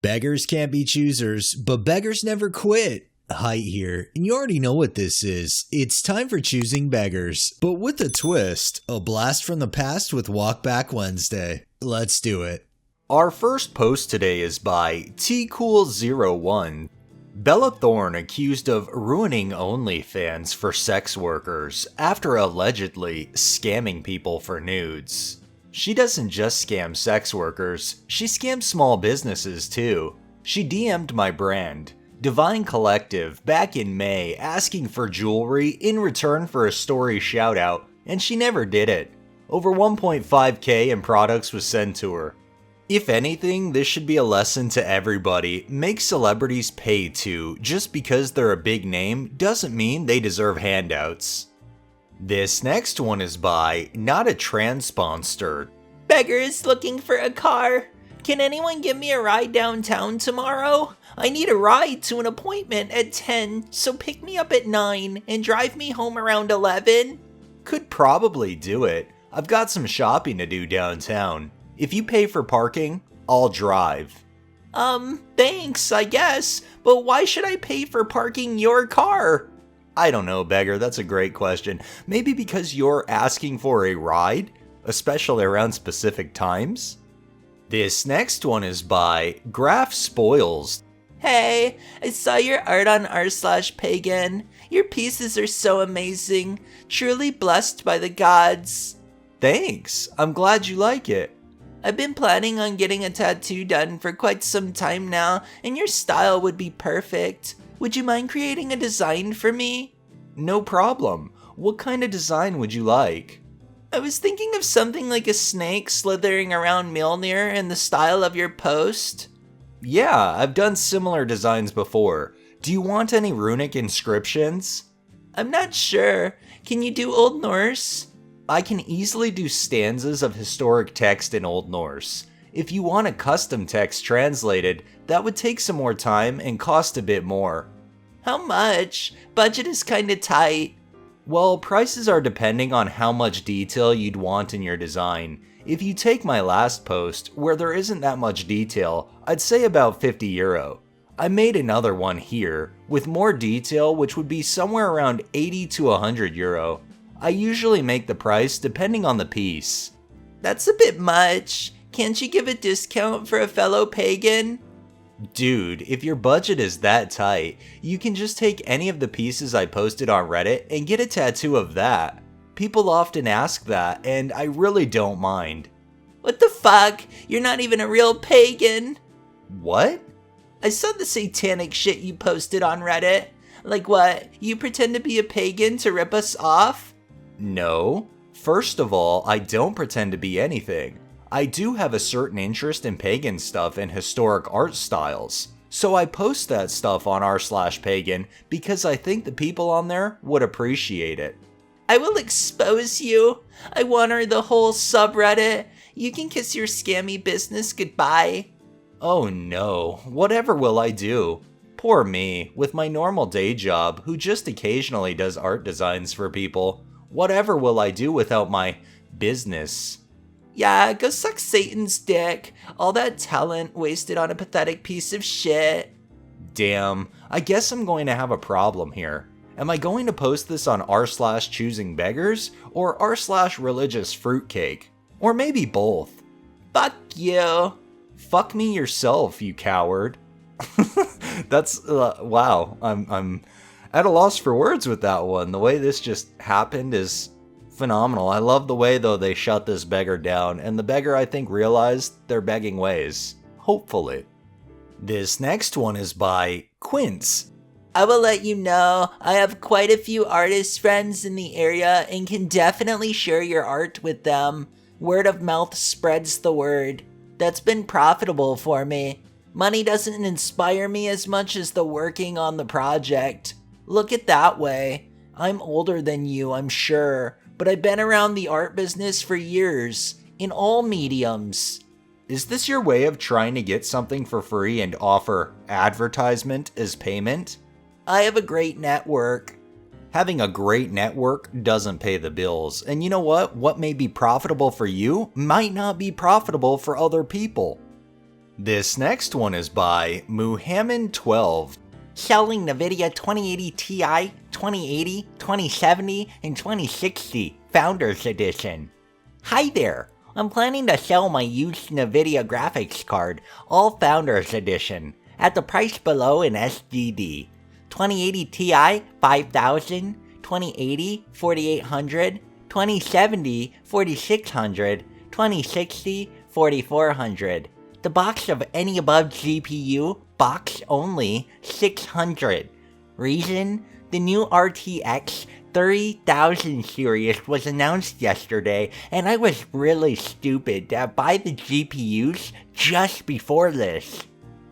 Beggars can't be choosers, but beggars never quit. Height here, and you already know what this is. It's time for Choosing Beggars, but with a twist, a blast from the past with Walkback Wednesday. Let's do it. Our first post today is by tcool01. Bella Thorne accused of ruining OnlyFans for sex workers after allegedly scamming people for nudes. She doesn't just scam sex workers, she scams small businesses too. She DM'd my brand, Divine Collective, back in May asking for jewelry in return for a story shoutout, and she never did it. Over 1.5k in products was sent to her. If anything, this should be a lesson to everybody. Make celebrities pay too. Just because they're a big name doesn't mean they deserve handouts. This next one is by Not a Transponster. Beggar is looking for a car. Can anyone give me a ride downtown tomorrow? I need a ride to an appointment at 10, so pick me up at 9 and drive me home around 11. Could probably do it. I've got some shopping to do downtown. If you pay for parking, I'll drive. Thanks, I guess, but why should I pay for parking your car? I don't know, Beggar, that's a great question. Maybe because you're asking for a ride, especially around specific times? This next one is by Graph Spoils. Hey, I saw your art on r/pagan. Your pieces are so amazing. Truly blessed by the gods. Thanks, I'm glad you like it. I've been planning on getting a tattoo done for quite some time now, and your style would be perfect. Would you mind creating a design for me? No problem. What kind of design would you like? I was thinking of something like a snake slithering around Mjolnir in the style of your post. Yeah, I've done similar designs before. Do you want any runic inscriptions? I'm not sure. Can you do Old Norse? I can easily do stanzas of historic text in Old Norse. If you want a custom text translated, that would take some more time and cost a bit more. How much? Budget is kinda tight. Well, prices are depending on how much detail you'd want in your design. If you take my last post, where there isn't that much detail, I'd say about €50. I made another one here, with more detail which would be somewhere around €80 to €100. I usually make the price depending on the piece. That's a bit much. Can't you give a discount for a fellow pagan? Dude, if your budget is that tight, you can just take any of the pieces I posted on Reddit and get a tattoo of that. People often ask that, and I really don't mind. What the fuck? You're not even a real pagan. What? I saw the satanic shit you posted on Reddit. Like what? You pretend to be a pagan to rip us off? No. First of all, I don't pretend to be anything. I do have a certain interest in pagan stuff and historic art styles, so I post that stuff on r/pagan because I think the people on there would appreciate it. I will expose you. I water the whole subreddit. You can kiss your scammy business goodbye. Oh no, whatever will I do? Poor me, with my normal day job, who just occasionally does art designs for people. Whatever will I do without my business? Yeah, go suck Satan's dick. All that talent wasted on a pathetic piece of shit. Damn, I guess I'm going to have a problem here. Am I going to post this on r/choosingbeggars or r/religious fruitcake? Or maybe both? Fuck you. Fuck me yourself, you coward. That's, wow, I'm at a loss for words with that one. The way this just happened is phenomenal. I love the way, though, they shut this beggar down, and the beggar, I think, realized their begging ways. Hopefully. This next one is by Quince. I will let you know, I have quite a few artist friends in the area and can definitely share your art with them. Word of mouth spreads the word. That's been profitable for me. Money doesn't inspire me as much as the working on the project. Look it that way. I'm older than you, I'm sure, but I've been around the art business for years, in all mediums. Is this your way of trying to get something for free and offer advertisement as payment? I have a great network. Having a great network doesn't pay the bills, and you know what? What may be profitable for you might not be profitable for other people. This next one is by Muhammad12. Selling NVIDIA 2080 Ti, 2080, 2070, and 2060 Founders Edition. Hi there! I'm planning to sell my used NVIDIA graphics card, all Founders Edition, at the price below in SGD. 2080 Ti, 5000, 2080, 4800, 2070, 4600, 2060, 4400. The box of any above GPU, box only, 600. Reason? The new RTX 3000 series was announced yesterday, and I was really stupid to buy the GPUs just before this.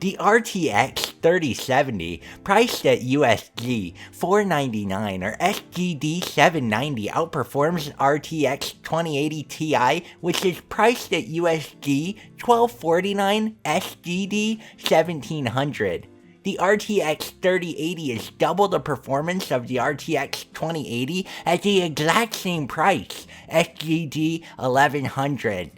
The RTX 3070, priced at USD $499 or SGD $790, outperforms RTX 2080 Ti, which is priced at USD $1249, SGD $1700. The RTX 3080 is double the performance of the RTX 2080 at the exact same price, SGD $1100.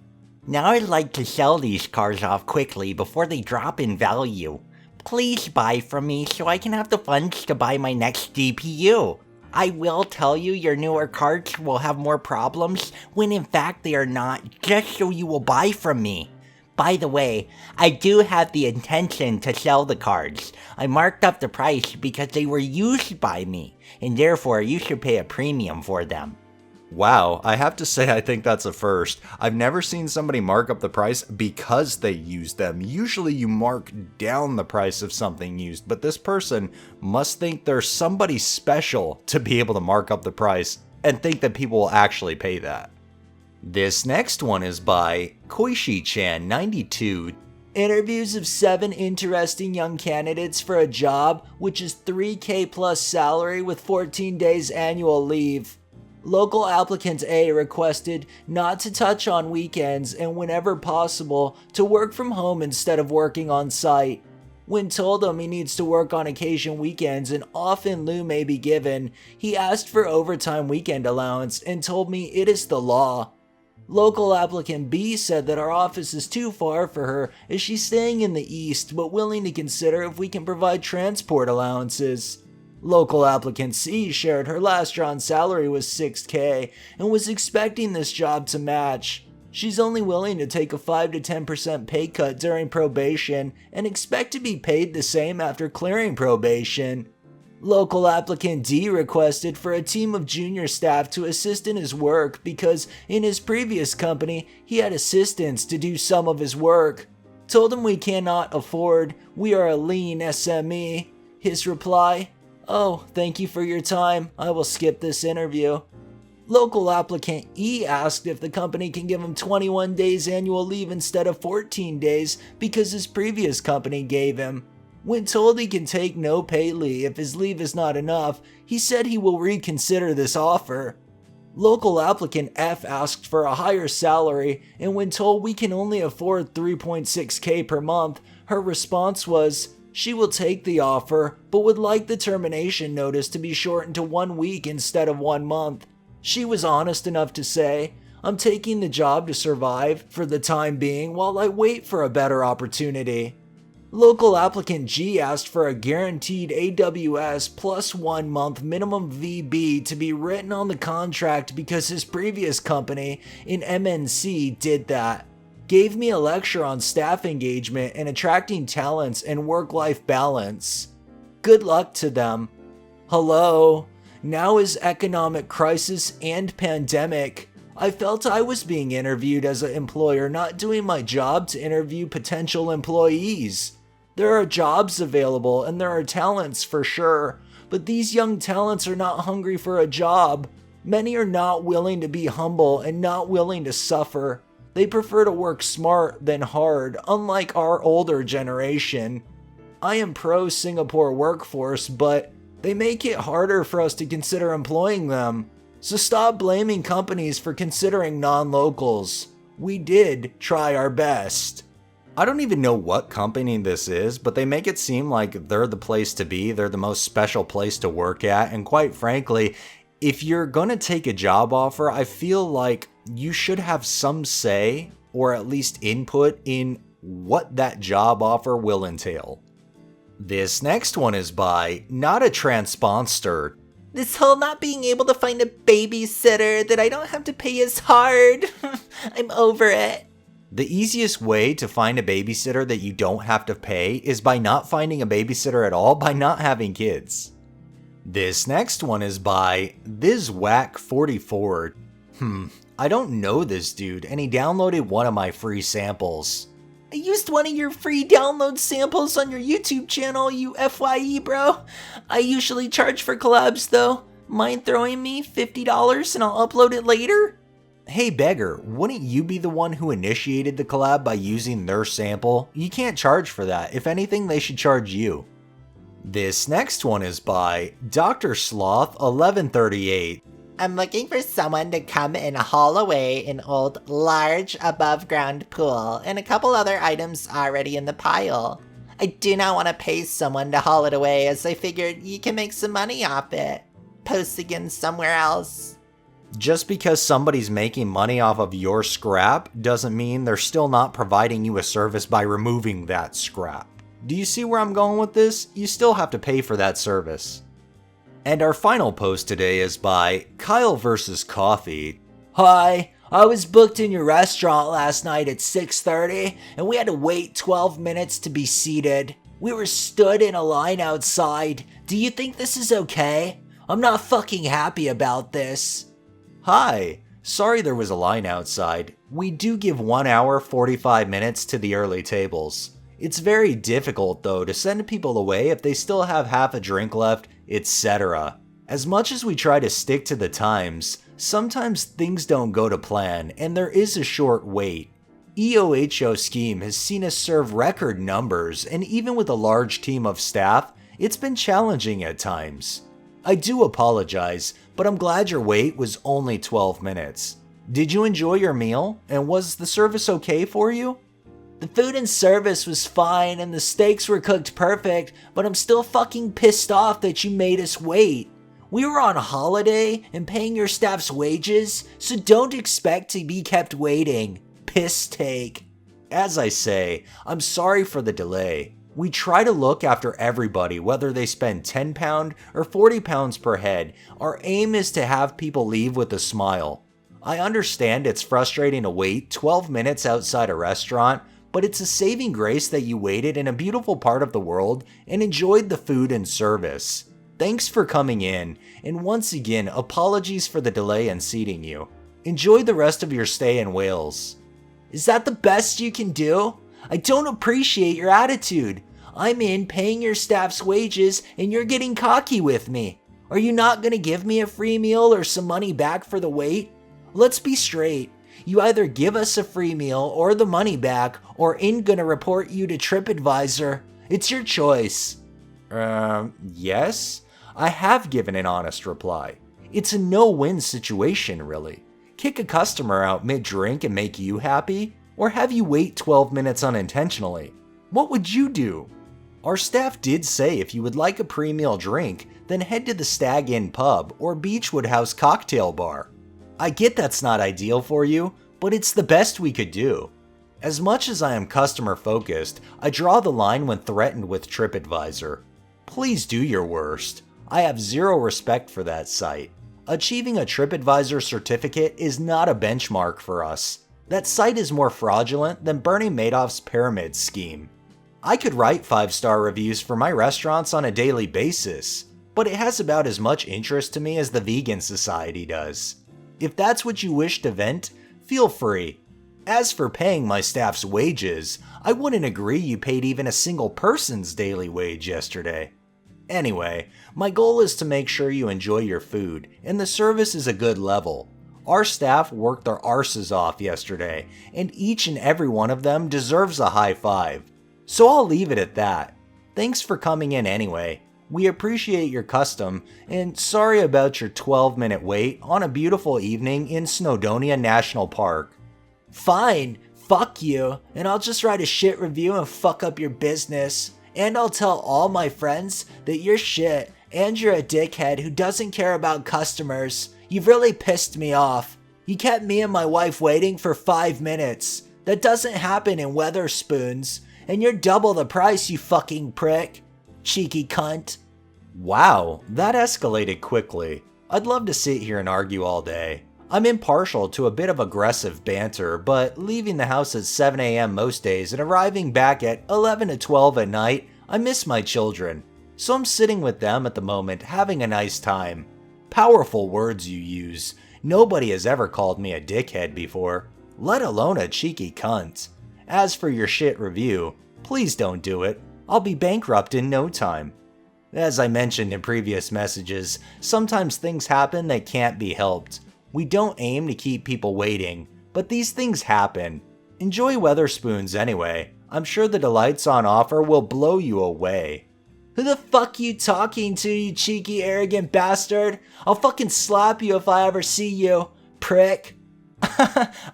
Now I'd like to sell these cars off quickly before they drop in value. Please buy from me so I can have the funds to buy my next GPU. I will tell you your newer cards will have more problems when in fact they are not, just so you will buy from me. By the way, I do have the intention to sell the cards. I marked up the price because they were used by me, and therefore you should pay a premium for them. Wow, I have to say I think that's a first. I've never seen somebody mark up the price because they used them. Usually you mark down the price of something used, but this person must think they're somebody special to be able to mark up the price and think that people will actually pay that. This next one is by Koishi-chan92. Interviews of 7 interesting young candidates for a job, which is $3,000 plus salary with 14 days annual leave. Local applicant A requested not to touch on weekends and whenever possible to work from home instead of working on site. When told him he needs to work on occasion weekends and off in lieu may be given, he asked for overtime weekend allowance and told me it is the law. Local applicant B said that our office is too far for her as she's staying in the east but willing to consider if we can provide transport allowances. Local applicant C shared her last drawn salary was $6,000 and was expecting this job to match. She's only willing to take a 5 to 10% pay cut during probation and expect to be paid the same after clearing probation. Local applicant D requested for a team of junior staff to assist in his work because in his previous company he had assistants to do some of his work. Told him we cannot afford, we are a lean SME. His reply, "Oh, thank you for your time. I will skip this interview." Local applicant E asked if the company can give him 21 days annual leave instead of 14 days because his previous company gave him. When told he can take no pay leave if his leave is not enough, he said he will reconsider this offer. Local applicant F asked for a higher salary, and when told we can only afford $3.6K per month, her response was, she will take the offer, but would like the termination notice to be shortened to 1 week instead of 1 month. She was honest enough to say, "I'm taking the job to survive for the time being while I wait for a better opportunity." Local applicant G asked for a guaranteed AWS plus 1 month minimum VB to be written on the contract because his previous company in MNC did that. Gave me a lecture on staff engagement and attracting talents and work-life balance. Good luck to them. Hello. Now is economic crisis and pandemic. I felt I was being interviewed as an employer, not doing my job to interview potential employees. There are jobs available and there are talents for sure, but these young talents are not hungry for a job. Many are not willing to be humble and not willing to suffer. They prefer to work smart than hard, unlike our older generation. I am pro Singapore workforce, but they make it harder for us to consider employing them. So stop blaming companies for considering non-locals. We did try our best. I don't even know what company this is, but they make it seem like they're the place to be, they're the most special place to work at, and quite frankly, if you're gonna take a job offer, I feel like you should have some say, or at least input in what that job offer will entail. This next one is by Not a Transponster. This whole not being able to find a babysitter that I don't have to pay is hard. I'm over it. The easiest way to find a babysitter that you don't have to pay is by not finding a babysitter at all by not having kids. This next one is by ThisWhack44. I don't know this dude, and he downloaded one of my free samples. I used one of your free download samples on your YouTube channel, you FYE bro. I usually charge for collabs though. Mind throwing me $50 and I'll upload it later? Hey Beggar, wouldn't you be the one who initiated the collab by using their sample? You can't charge for that. If anything, they should charge you. This next one is by Dr. Sloth 1138. I'm looking for someone to come and haul away an old, large, above-ground pool and a couple other items already in the pile. I do not want to pay someone to haul it away, as I figured you can make some money off it. Post again somewhere else. Just because somebody's making money off of your scrap doesn't mean they're still not providing you a service by removing that scrap. Do you see where I'm going with this? You still have to pay for that service. And our final post today is by Kyle vs. Coffee. Hi, I was booked in your restaurant last night at 6:30 and we had to wait 12 minutes to be seated. We were stood in a line outside. Do you think this is okay? I'm not fucking happy about this. Hi, sorry there was a line outside. We do give 1 hour 45 minutes to the early tables. It's very difficult though to send people away if they still have half a drink left, etc. As much as we try to stick to the times, sometimes things don't go to plan and there is a short wait. EOHO Scheme has seen us serve record numbers, and even with a large team of staff, it's been challenging at times. I do apologize, but I'm glad your wait was only 12 minutes. Did you enjoy your meal, and was the service okay for you? The food and service was fine and the steaks were cooked perfect, but I'm still fucking pissed off that you made us wait. We were on a holiday and paying your staff's wages, so don't expect to be kept waiting. Piss take. As I say, I'm sorry for the delay. We try to look after everybody, whether they spend £10 or £40 per head. Our aim is to have people leave with a smile. I understand it's frustrating to wait 12 minutes outside a restaurant, but it's a saving grace that you waited in a beautiful part of the world and enjoyed the food and service. Thanks for coming in, and once again, apologies for the delay in seating you. Enjoy the rest of your stay in Wales. Is that the best you can do? I don't appreciate your attitude. I'm in paying your staff's wages and you're getting cocky with me. Are you not gonna give me a free meal or some money back for the wait? Let's be straight. You either give us a free meal or the money back, or I'm gonna report you to TripAdvisor. It's your choice. Yes? I have given an honest reply. It's a no-win situation, really. Kick a customer out mid-drink and make you happy? Or have you wait 12 minutes unintentionally? What would you do? Our staff did say if you would like a pre-meal drink, then head to the Stag Inn Pub or Beechwood House Cocktail Bar. I get that's not ideal for you, but it's the best we could do. As much as I am customer focused, I draw the line when threatened with TripAdvisor. Please do your worst. I have zero respect for that site. Achieving a TripAdvisor certificate is not a benchmark for us. That site is more fraudulent than Bernie Madoff's pyramid scheme. I could write 5-star reviews for my restaurants on a daily basis, but it has about as much interest to me as the Vegan Society does. If that's what you wish to vent, feel free. As for paying my staff's wages, I wouldn't agree you paid even a single person's daily wage yesterday. Anyway, my goal is to make sure you enjoy your food, and the service is a good level. Our staff worked their arses off yesterday, and each and every one of them deserves a high five. So I'll leave it at that. Thanks for coming in anyway. We appreciate your custom, and sorry about your 12-minute wait on a beautiful evening in Snowdonia National Park. Fine, fuck you, and I'll just write a shit review and fuck up your business. And I'll tell all my friends that you're shit, and you're a dickhead who doesn't care about customers. You've really pissed me off. You kept me and my wife waiting for 5 minutes. That doesn't happen in Weatherspoons, and you're double the price, you fucking prick. Cheeky cunt. Wow, that escalated quickly. I'd love to sit here and argue all day. I'm impartial to a bit of aggressive banter, but leaving the house at 7 a.m. most days and arriving back at 11 to 12 at night, I miss my children. So I'm sitting with them at the moment, having a nice time. Powerful words you use. Nobody has ever called me a dickhead before, let alone a cheeky cunt. As for your shit review, please don't do it. I'll be bankrupt in no time. As I mentioned in previous messages, sometimes things happen that can't be helped. We don't aim to keep people waiting, but these things happen. Enjoy Weatherspoons anyway. I'm sure the delights on offer will blow you away. Who the fuck you talking to, you cheeky arrogant bastard? I'll fucking slap you if I ever see you, prick.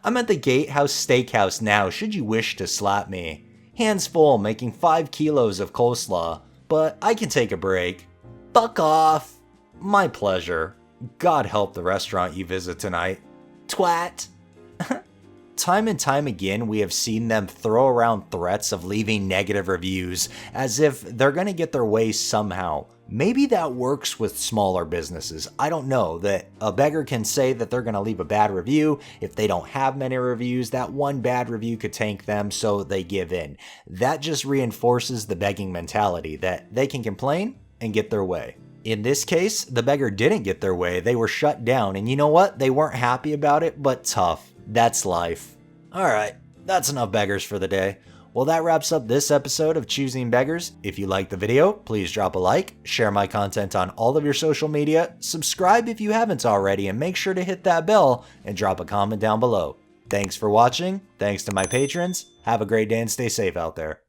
I'm at the Gatehouse Steakhouse now should you wish to slap me. Hands full making 5 kilos of coleslaw, but I can take a break. Fuck off. My pleasure. God help the restaurant you visit tonight. Twat. Time and time again, we have seen them throw around threats of leaving negative reviews as if they're going to get their way somehow. Maybe that works with smaller businesses. I don't know, that a beggar can say that they're going to leave a bad review. If they don't have many reviews, that one bad review could tank them, so they give in. That just reinforces the begging mentality that they can complain and get their way. In this case, the beggar didn't get their way. They were shut down, and you know what? They weren't happy about it, but tough. That's life. Alright, that's enough beggars for the day. Well, that wraps up this episode of Choosing Beggars. If you liked the video, please drop a like, share my content on all of your social media, subscribe if you haven't already, and make sure to hit that bell and drop a comment down below. Thanks for watching, thanks to my patrons, have a great day and stay safe out there.